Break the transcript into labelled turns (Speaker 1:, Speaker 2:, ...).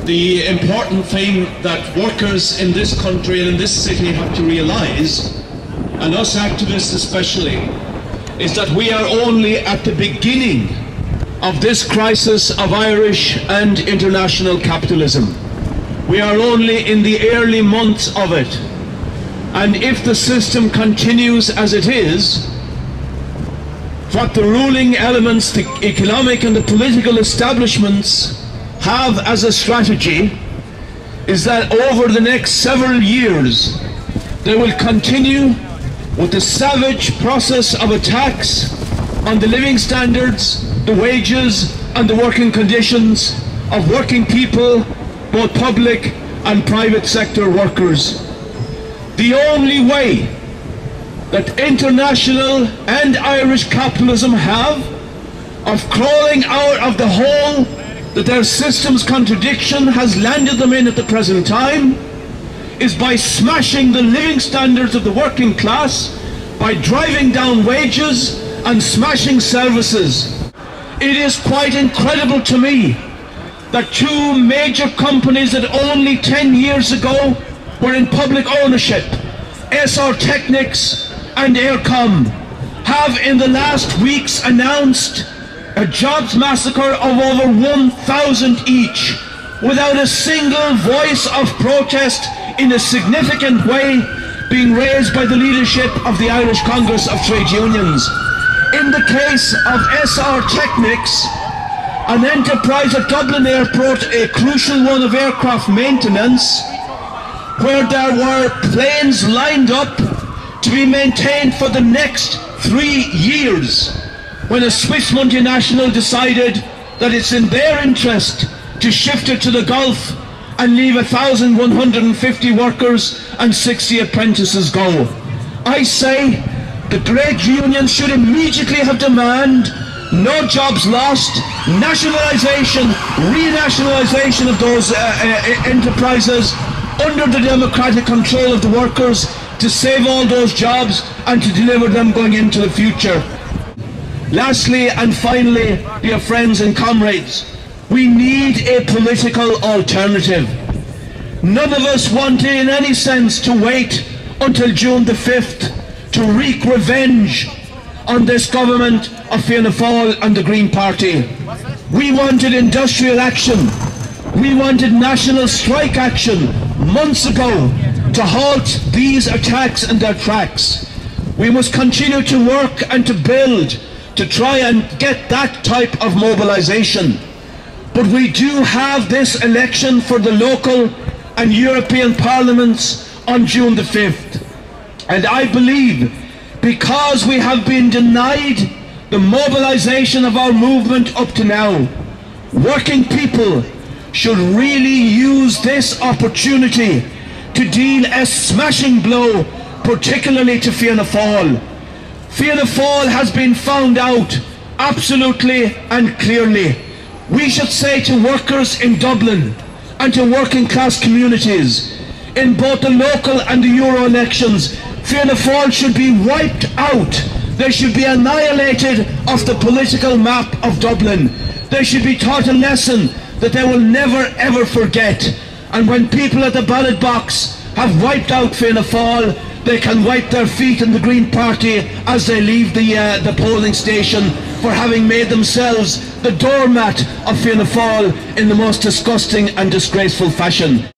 Speaker 1: The important thing that workers in this country and in this city have to realise, and us activists especially, is that we are only at the beginning of this crisis of Irish and international capitalism. We are only in the early months of it. And if the system continues as it is, what the ruling elements, the economic and the political establishments have as a strategy is that over the next several years they will continue with the savage process of attacks on the living standards, the wages and the working conditions of working people, both public and private sector workers. The only way that international and Irish capitalism have of crawling out of the hole that their system's contradiction has landed them in at the present time is by smashing the living standards of the working class, by driving down wages and smashing services. It is quite incredible to me that two major companies that only 10 years ago were in public ownership, SR Technics and Aircom, have in the last weeks announced a jobs massacre of over 1,000 each, without a single voice of protest in a significant way being raised by the leadership of the Irish Congress of Trade Unions. In the case of SR Technics, an enterprise at Dublin Airport, a crucial one of aircraft maintenance, where there were planes lined up to be maintained for the next 3 years, when a Swiss multinational decided that it's in their interest to shift it to the Gulf and leave 1,150 workers and 60 apprentices go. I say the trade unions should immediately have demanded no jobs lost, nationalisation, renationalisation of those enterprises under the democratic control of the workers to save all those jobs and to deliver them going into the future. Lastly and finally, dear friends and comrades, we need a political alternative. None of us want in any sense to wait until June the 5th to wreak revenge on this government of Fianna Fáil and the Green Party. We wanted industrial action. We wanted national strike action months ago to halt these attacks in their tracks. We must continue to work and to build to try and get that type of mobilisation. But we do have this election for the local and European parliaments on June the 5th. And I believe because we have been denied the mobilisation of our movement up to now, working people should really use this opportunity to deal a smashing blow, particularly to Fianna Fáil. Fianna Fáil has been found out absolutely and clearly. We should say to workers in Dublin and to working class communities in both the local and the Euro elections, Fianna Fáil should be wiped out. They should be annihilated off the political map of Dublin. They should be taught a lesson that they will never ever forget. And when people at the ballot box have wiped out Fianna Fáil, they can wipe their feet in the Green Party as they leave the polling station for having made themselves the doormat of Fianna Fáil in the most disgusting and disgraceful fashion.